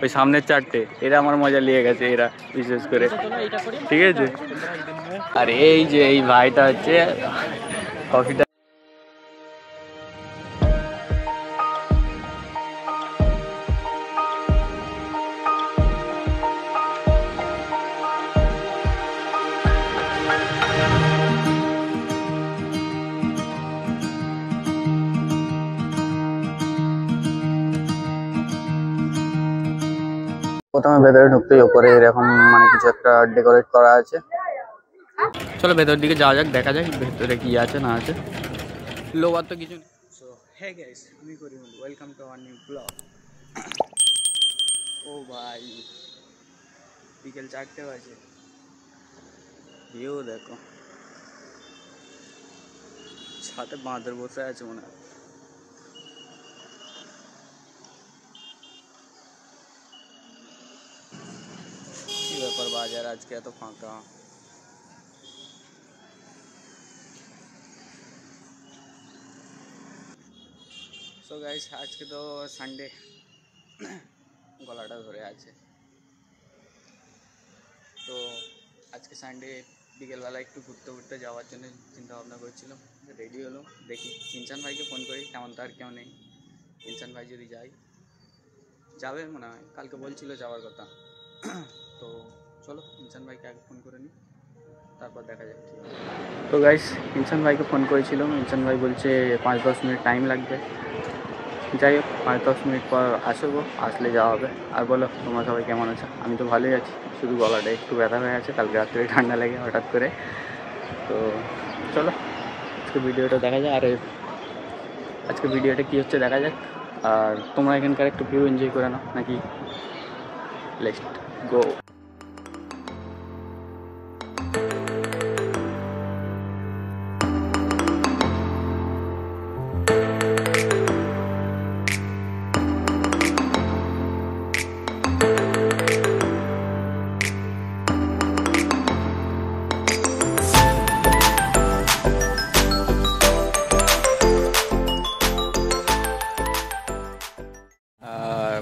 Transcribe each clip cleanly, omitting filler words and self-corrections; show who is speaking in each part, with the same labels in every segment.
Speaker 1: ওই সামনের চারটে এরা আমার মজা লিয়ে গেছে এরা বিশেষ করে, ঠিক আছে। আর এই যে এই ভাইটা হচ্ছে কফিটা প্রথমে ভেতরে ঢুকতেই ওপরে এরকম মানে কিছু একটা ডেকোরেট করা আছে। চলো ভেতর দিকে যাওয়া যাক, দেখা যাক ভেতরে কি আছে না আছে। লোবার তো কিছু। সো হে গাইস, আমি করি welcome to our new blog. ও ভাই বিকেল 4টে বাজে, ভিউ দেখো, ছাদে বাঁদর বসে আছে মনে হয়। কি ব্যাপার বাজার আজকে এত ফাঁকা? সো গাইস আজকে তো সানডে, গলাটা ধরে আছে। তো আজকে সানডে বিকেলবেলা একটু ঘুরতে ঘুরতে যাওয়ার জন্য চিন্তা ভাবনা করছিলাম। রেডি হলো, দেখি ইনসান ভাইকে ফোন করি, তেমন তো আর কেউ নেই। ইনসান ভাই যদি যাবে মনে হয়, কালকে বলছিল যাওয়ার কথা। তো চলো ইনসান ভাইকে আগে ফোন করে নিই, তারপর দেখা যাক। তো গাইস ইনসান ভাইকে ফোন করেছিলাম, ইনসান ভাই বলছে 5-10 মিনিট টাইম লাগবে। যাই হোক 5-10 মিনিট পর আসবো, আসলে যাওয়া হবে। আর বলো তোমরা সবাই কেমন আছো? আমি তো ভালোই আছি, শুধু গলাটা একটু ব্যথা হয়ে আছে, কালকে রাত্রে ঠান্ডা লেগে হঠাৎ করে। তো চলো আজকে ভিডিওটা দেখা যায়, আর আজকে ভিডিওটা কী হচ্ছে দেখা যাক। আর তোমরা এখানকার একটু ভিউ এনজয় করে নাও নাকি। Let's go.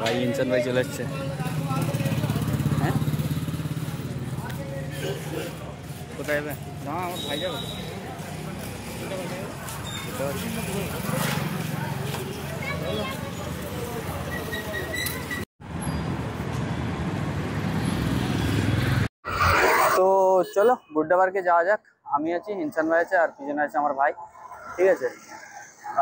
Speaker 1: ভাই ইনসান ভাই চলে আসছে। হ্যাঁ কোথায় যাবে? না আমার ভাই যাবে। তো চলো বুড্ডা পার্কে যাওয়া যাক। আমি আছি, ইনসান ভাই আছে, আর পিছনে আছে আমার ভাই, ঠিক আছে।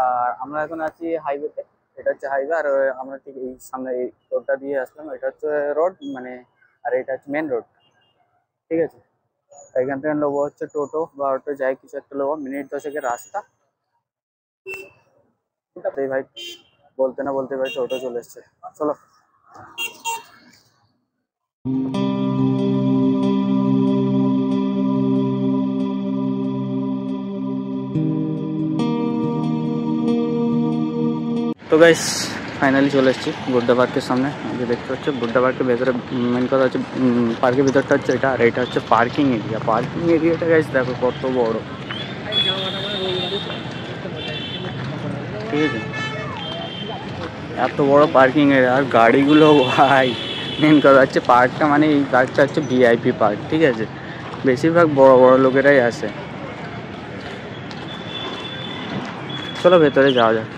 Speaker 1: আর আমরা এখন আছি হাইওয়েতে, এটা হচ্ছে হাইওয়ে। আর আমরা ঠিক এই সামনে এই রোডটা দিয়ে আসলাম, এটা হচ্ছে রোড মানে, আর এটা হচ্ছে মেন রোড, ঠিক আছে। এখান থেকে নেবো হচ্ছে টোটো বা অটো, যাই কিছু একটা নেবো, মিনিট 10-এর রাস্তা। এই ভাই বলতে না বলতে ভাই টোটো চলে এসছে, চলো। তো গাইস ফাইনালি চলে এসেছি বুড্ডা পার্কের সামনে। যে দেখতে হচ্ছে বুড্ডা পার্কের ভেতরে মেন কথা হচ্ছে পার্কের ভিতরটা হচ্ছে এটা, আর এটা হচ্ছে পার্কিং এরিয়া। পার্কিং এরিয়াটা গাইস দেখো কত বড়, ঠিক আছে। এত বড় পার্কিং এরিয়া, আর গাড়িগুলো ভাই মেন কথা হচ্ছে পার্কটা মানে এই পার্কটা হচ্ছে ভিআইপি পার্ক, ঠিক আছে। বেশিরভাগ বড় বড় লোকেরাই আসে। চলো ভেতরে যাওয়া যাক।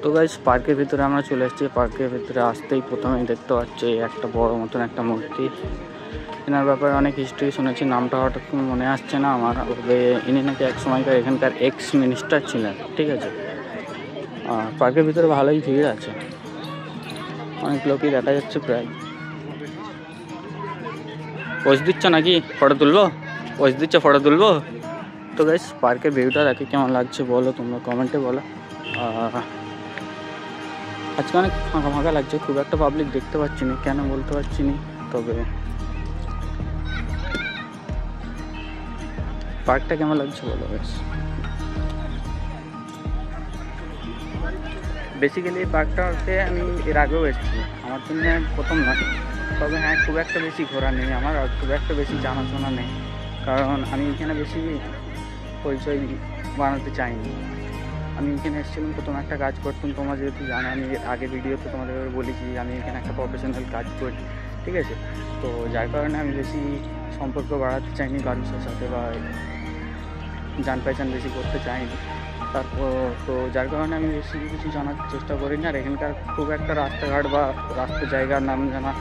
Speaker 1: তো গাইস পার্কের ভিতরে আমরা চলে এসেছি। পার্কের ভিতরে আসতেই প্রথমেই দেখতে পাচ্ছি একটা বড় মতন একটা মূর্তি। এনার ব্যাপারে অনেক হিস্ট্রি শুনেছি, নামটা হঠাৎ মনে আসছে না আমার। ইনি নাকি এক সময়কার এখানকার এক্স মিনিস্টার ছিলেন, ঠিক আছে। পার্কের ভিতরে ভালোই ভিড় আছে, অনেক লোকই দেখা যাচ্ছে প্রায়। পোজ দিচ্ছ নাকি? ফটো তুলবো? পোজ দিচ্ছ, ফটো তুলবো? তো গাইস পার্কের ভিউটা দেখে কেমন লাগছে বলো তোমরা কমেন্টে বলো। আজকে অনেক ফাঁকা ফাঁকা লাগছে, খুব একটা পাবলিক দেখতে পাচ্ছি না, কেন বলতে পারছি না। তবে পার্কটা কেমন লাগছে বলো বেশ। বেসিক্যালি এই পার্কটাতে আমি এর আগেও এসেছি, আমার জন্য প্রথম না। তবে হ্যাঁ খুব একটা বেশি ঘোরা নেই আমার, আর খুব একটা বেশি জানাশোনা নেই, কারণ আমি এখানে বেশি পরিচয় বানাতে চাইনি। আমি এখানে এসেছিলাম প্রথম একটা কাজ করতাম, তোমরা যেহেতু জানো আমি আগে ভিডিওতে তোমাদের বলেছি আমি এখানে একটা প্রফেশনাল কাজ করি, ঠিক আছে। তো যার কারণে আমি বেশি সম্পর্ক বাড়াতে চাইনি মানুষের সাথে বা জান পেহচান বেশি করতে চাইনি। তারপর তো যার কারণে আমি বেশি কিছু জানার চেষ্টা করিনি। আর এখানকার খুব একটা রাস্তাঘাট বা রাস্তা জায়গার নাম জানা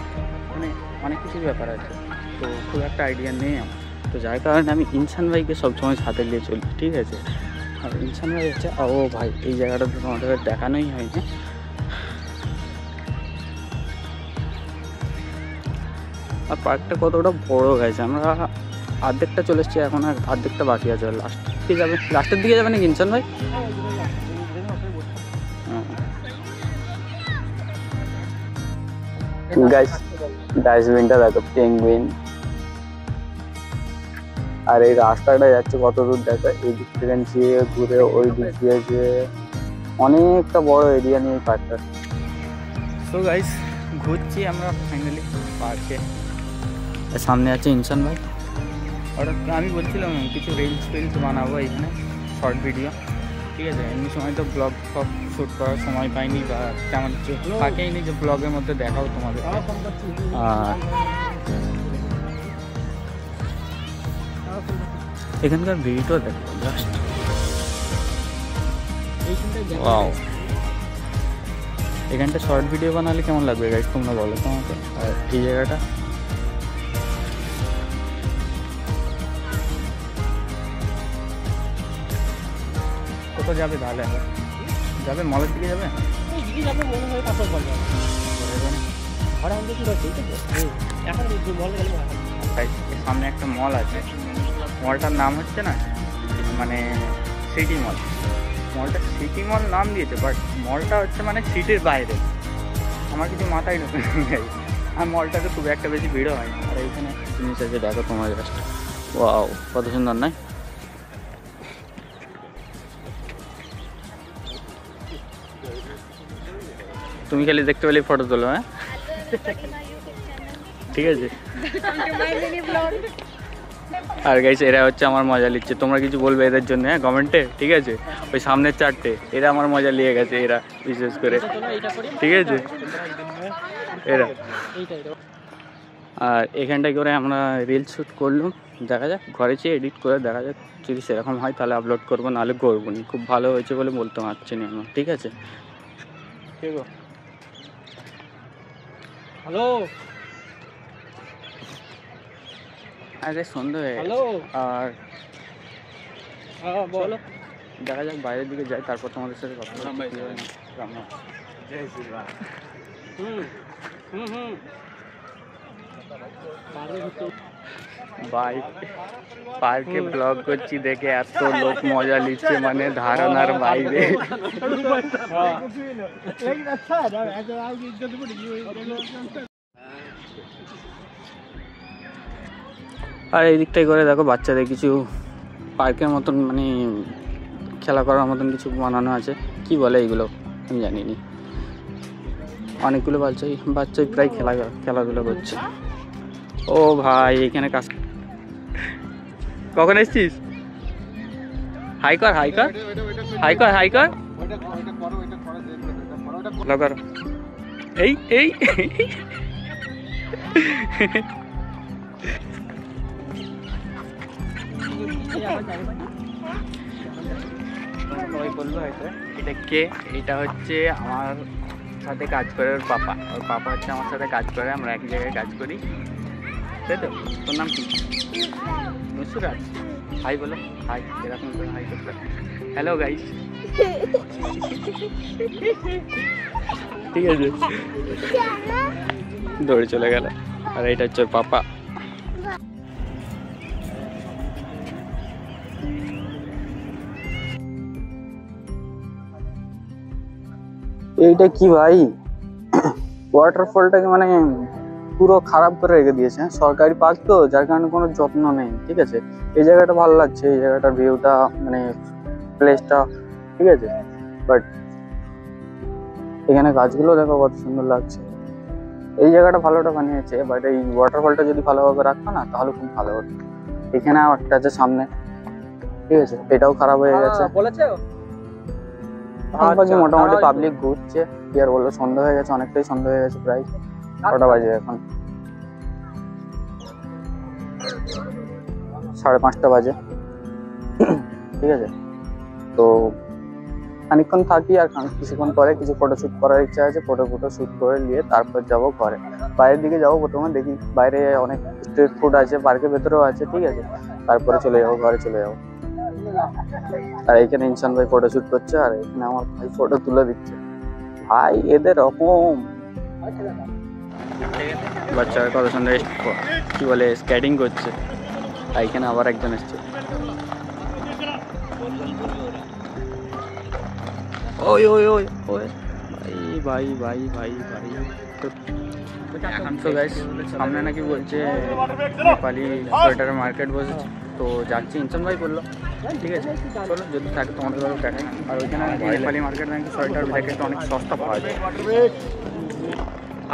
Speaker 1: মানে অনেক কিছুর ব্যাপার আছে, তো খুব একটা আইডিয়া নেই আমার। তো যার কারণে আমি ইনসান ভাইকে সবসময় সাথে নিয়ে চলি, ঠিক আছে। আর ইনসান ভাই হচ্ছে ও ভাই এই জায়গাটা তো তোমাদের দেখানোই হয়নি। আর পার্কটা কতটা বড় গেছে, আমরা অর্ধেকটা চলে এসেছি, এখন আর অর্ধেকটা বাকি আছে। লাস্টে যাবে, লাস্টের দিকে যাবে নাকি ইনসান ভাই? ডাস্টবিনটা দেখো, পেঙ্গুইন। আর এই রাস্তাটা যাচ্ছে কত দূর দেখো, এই দিক থেকে যেয়ে ঘুরে ওই দিক দিয়ে যে অনেকটা বড় এরিয়া নিয়ে এই পার্কটা। সো গাইস ঘুরছি আমরা ফাইনালি পার্কে, সামনে আছে ইনসান ভাই। ওটা আমি বলছিলাম কিছু রিলস বানাবো এখানে, শর্ট ভিডিও, ঠিক আছে। এমনি সময় তো ব্লগ সব শ্যুট করার সময় পাইনি বা তেমন থাকেই নি যে ব্লগের মধ্যে দেখাও তোমাদের। এখানকার ভিডিওটা দেখো জাস্ট ওয়াও। এখানটা শর্ট ভিডিও বানালে কেমন লাগবে গাইস তোমরা বলো তো আমাকে। আর এই জায়গাটা কোথাও যাবে তাহলে? যাবে মলের দিকে যাবে? সামনে একটা মল আছে, মলটার নাম হচ্ছে না মানে সিটি মল। মলটা সিটি মল নাম দিয়েছে, বাট মলটা হচ্ছে মানে সিটির বাইরে। আমার কিছু মাথায় ঢোকে না। আর মলটাতে খুব একটা বেশি ভিড়ও হয় না। আর এইখানে একটা জিনিস আছে দেখো তোমার কাছে, ওয়াও কত সুন্দর নয়? তুমি খালি দেখতে পেলে ফটো তোলো, হ্যাঁ ঠিক আছে। আর গাইস এরা হচ্ছে আমার মজা নিচ্ছে, তোমরা কিছু বলবে এদের জন্য হ্যাঁ কমেন্টে, ঠিক আছে। ওই সামনের চারটে এরা আমার মজা নিয়ে গেছে, এরা বিশেষ করে, ঠিক আছে এরা। আর এখানটায় করে আমরা রিল শ্যুট করলাম, দেখা যাক ঘরে চেয়ে এডিট করে দেখা যাক, যদি সেরকম হয় তাহলে আপলোড করবো, নাহলে করবো নি। খুব ভালো হয়েছে বলে বলতে পারছি না আমার, ঠিক আছে। ঠিক আছে, হ্যালো আরে সন্ধ্যা হয়ে গেল। আর বলো দেখা যাক বাইরের দিকে যাই, তারপর তোমাদের সাথে কথা বলবো। জয় শ্রীরাম। পার্কে ব্লগ করছি দেখে এত লোক মজা নিচ্ছে, মানে ধারণার বাইরে। আর এই দিকটাই করে দেখো বাচ্চাদের কিছু পার্কের মতন মানে খেলা করার মতন কিছু বানানো আছে, কি বলে এইগুলো আমি জানি নি। অনেকগুলো বাচ্চাই প্রায় খেলাধুলা করছে। ও ভাই এখানে কাজ, কখন এসছিস? হাই কর হাই কর হাই কর হাই কর, এই এই সবাই বললো হয়তো এটা কে, এটা হচ্ছে আমার সাথে কাজ করে ওর পাপা। ওর পাপা হচ্ছে আমার সাথে কাজ করে, আমরা এক জায়গায় কাজ করি, তাই তো? তোর নাম কি? নুসরাত। হাই বলো, হাই এরকম করে হাই করতে। হ্যালো গাইস, ঠিক আছে দৌড়ে চলে গেল। আর এটা হচ্ছে ওর পাপা। এইটা কি ভাই, ওয়াটারফলটাকে মানে পুরো খারাপ করে রেখে দিয়েছে। সরকারি পার্ক তো, যার কারণে কোনো যত্ন নেই, ঠিক আছে। এই জায়গাটা ভালো লাগছে, এই জায়গাটার ভিউটা মানে প্লেসটা, ঠিক আছে। বাট এখানে গাছগুলো দেখো কত সুন্দর লাগছে। এই জায়গাটা ভালোটা বানিয়েছে, বাট এই ওয়াটারফলটা যদি ভালোভাবে রাখতো না তাহলে খুব ভালো হতো। এখানে একটা আছে সামনে, ঠিক আছে, এটাও খারাপ হয়ে গেছে। আশেপাশে মোটামুটি পাবলিক ঘুরছে, কি আর বলবো, সন্ধ্যা হয়ে গেছে, অনেকটাই সন্ধ্যা হয়ে গেছে, প্রায় কটা বাজে এখন, 5:30 বাজে। ঠিক আছে, তো খানিকক্ষণ থাকি আর কিছুক্ষণ পরে কিছু ফটোশ্যুট করার ইচ্ছা আছে, ফটো শ্যুট করে নিয়ে তারপর যাব ঘরে। বাইরের দিকে যাবো প্রথমে, দেখি বাইরে অনেক স্ট্রিট ফুড আছে, পার্কের ভেতরেও আছে, ঠিক আছে, তারপরে চলে যাবো, ঘরে চলে যাবো। আর এইখানে ইনসান ভাই ফটো শ্যুট করছে, আর এখানে আমার ভাই ফটো তুলে দিচ্ছে। ভাই এদের রকম বাচ্চারা কত সুন্দর কি বলে স্কেটিং করছে, আর এখানে আবার একজন এসছে। ওই ওই ওই ওই ভাই ভাই ভাই ভাই ভাই তো গাইস, সামনে নাকি বলছে নেপালি সোয়েটারের মার্কেট বসেছে, তো যাচ্ছি, ইনসান ভাই বললো ঠিক আছে চলো, যদি থাকে তোমাদের ঘরে দেখায়। আর ওইখানে নাকি নেপালি মার্কেট নাকি সোয়েটার জ্যাকেট অনেক সস্তা পাওয়া যায়।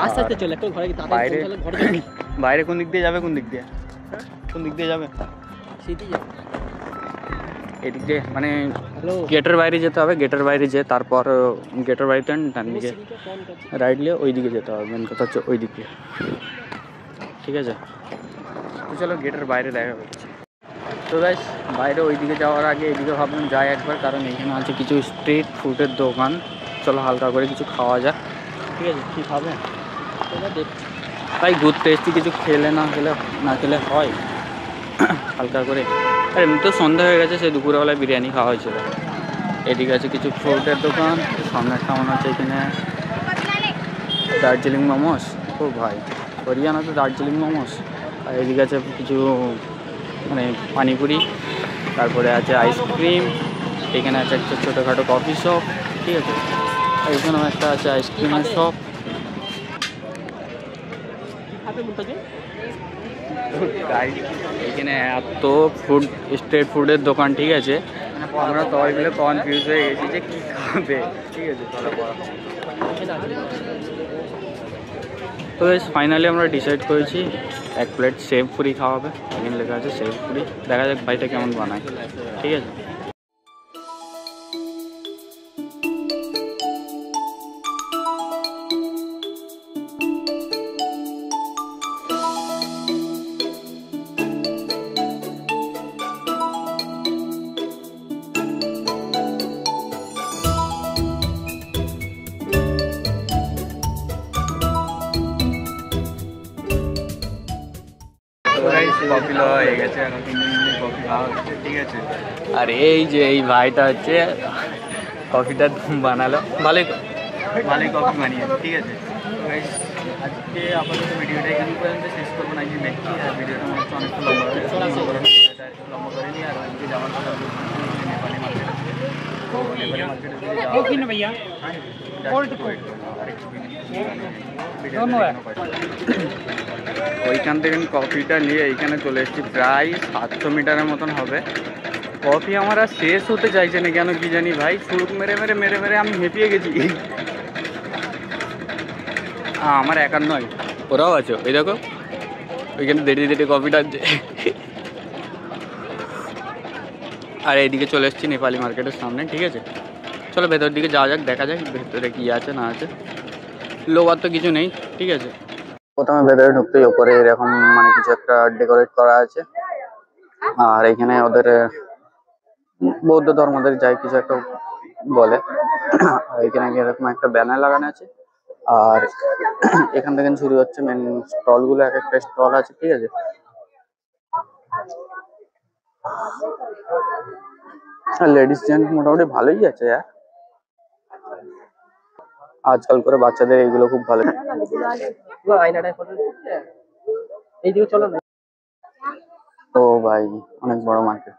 Speaker 1: আস্তে আস্তে চলে একটু ঘরে, বাইরে বাইরে কোন দিক দিয়ে যাবে, কোন দিক দিয়ে যাবে, এদিক দিয়ে মানে গেটের বাইরে যেতে হবে, গেটের বাইরে যেয়ে তারপর গেটের বাইরে ডান দিকে রাইট নিয়ে ওই দিকে যেতে হবে, মেন কথা হচ্ছে ওই দিকে। ঠিক আছে, তো চলো গেটের বাইরে দেখা হচ্ছে। তো গাইস, বাইরে ওই দিকে যাওয়ার আগে এদিকে ভাবলাম যাই একবার, কারণ এখানে আছে কিছু স্ট্রিট ফুডের দোকান, চলো হালকা করে কিছু খাওয়া যাক। ঠিক আছে, কী খাবে দেখছি, তাই ঘুরতে এসছি, কিছু না খেলে হয় হালকা করে। আর এমনি তো সন্ধ্যা হয়ে গেছে, সেই দুপুরবেলায় বিরিয়ানি খাওয়া হয়েছিল। এদিকে আছে কিছু ফ্রুটের দোকান, সামনে একটা মনে হচ্ছে এখানে দার্জিলিং মোমোস, ও ভাই হরিয়ানা তো দার্জিলিং মোমোস। আর এদিকে আছে কিছু মানে পানিপুরি, তারপরে আছে আইসক্রিম, এখানে আছে একটা ছোটোখাটো কফি শপ, ঠিক আছে, এখানেও একটা আছে আইসক্রিমের শপ। এখানে এত স্ট্রিট ফুডের দোকান, ঠিক আছে, আমরা সবাই মিলে কনফিউজ হয়ে গেছি যে কী খাবে। ঠিক আছে, তো ফাইনালি আমরা ডিসাইড করেছি 1 প্লেট সেভ পুরি খাওয়া হবে, এখানে লেখা আছে সেভ পুরি, দেখা যাক ভাইটা কেমন বানায়। ঠিক আছে, কফি লওয়া হয়ে গেছে, এখন 3 মিনিট কফি খাওয়া হচ্ছে। ঠিক আছে, আর এই যে এই ভাইটা হচ্ছে কফিটা বানালো, ভালোই কফি বানিয়েছে। ঠিক আছে, আজকে আপাতত ভিডিওটা এখানে পর্যন্ত শেষ করবো না, যে দেখছি, আর ভিডিওটা মনে হচ্ছে অনেকটা লম্বা হয়ে গেছে, লম্বা করে নিই। আর আজকে যাওয়ার কথা নেপালি মার্কেট আছে, তো নেপালি মার্কেটে ওইখান থেকে আমি কফিটা নিয়ে এইখানে চলে এসেছি, প্রায় 700 মিটারের মতন হবে। কফি আমার আর শেষ হতে চাইছে না, কেন কি জানি ভাই, সুরুক মেরে মেরে আমি হেঁপিয়ে গেছি। আমার একার নয়, ওরাও আছে, ওই দেখো ওইখানে দেড়ে কফিটা আছে। আর এইদিকে চলে এসেছি নেপালি মার্কেটের সামনে। ঠিক আছে, চলো ভেতর দিকে যাওয়া যাক, দেখা যাক ভেতরে কী আছে না আছে। লোবার তো কিছু নেই। ঠিক আছে, প্রথমে ভেতরে ঢুকতেই ওপরে এরকম মানে কিছু একটা ডেকোরেট করা আছে, আর এখানে ওদের বৌদ্ধ ধর্মদের যাই কিছু একটা বলে। এখানে এরকম একটা ব্যানার লাগানো আছে, আর এখান থেকে শুরু হচ্ছে মেন স্টল গুলো, এক একটা স্টল আছে। ঠিক আছে, লেডিস জেন্টস মোটামুটি ভালোই আছে। আজকাল করে বাচ্চাদের এইগুলো খুব ভালো। ও ভাই, অনেক বড় মার্কেট।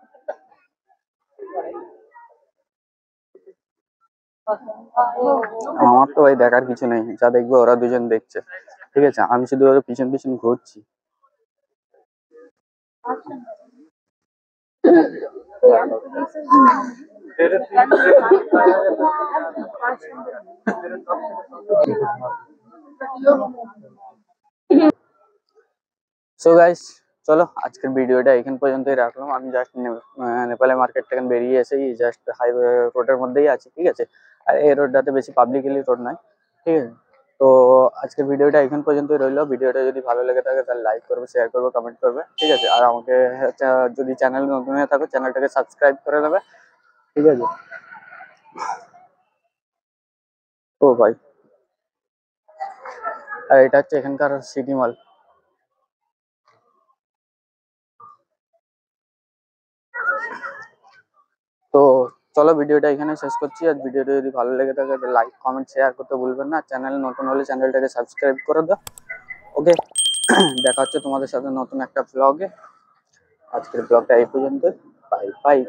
Speaker 1: আমার তো ভাই দেখার কিছু নেই, যা দেখবো ওরা দুজন দেখছে। ঠিক আছে, আমি শুধু ওরা পিছন পিছন ঘুরছি। সো গাইস,
Speaker 2: চলো আজকের ভিডিওটা এখান পর্যন্তই রাখলাম। আমি জাস্ট নেপালে মার্কেট থেকে বেরিয়ে এসেই জাস্ট হাইওয়ে রোডের মধ্যেই আছি, ঠিক আছে। আর এই রোডটাতে বেশি পাবলিকলি রোড নয়, ঠিক আছে। তো আজকের ভিডিওটা এখান পর্যন্তই রইলো। ভিডিওটা যদি ভালো লেগে থাকে তাহলে লাইক করবে, শেয়ার করবে, কমেন্ট করবে, ঠিক আছে। আর আমাকে যদি চ্যানেল নতুন হয়ে থাকো চ্যানেলটাকে সাবস্ক্রাইব করে নেবে, ঠিক আছে। ও ভাই, আর এটা হচ্ছে এখানকার সিটি মল। তো চলো ভিডিওটা এখানে শেষ করছি। আর ভিডিওটা যদি ভালো লেগে থাকে তাহলে লাইক কমেন্ট শেয়ার করতে ভুলবেন না। চ্যানেল নতুন হলে চ্যানেলটাকে সাবস্ক্রাইব করে দাও, ওকে। দেখা হচ্ছে তোমাদের সাথে নতুন একটা ব্লগে। আজকের ব্লগটা এই পর্যন্ত, বাই বাই।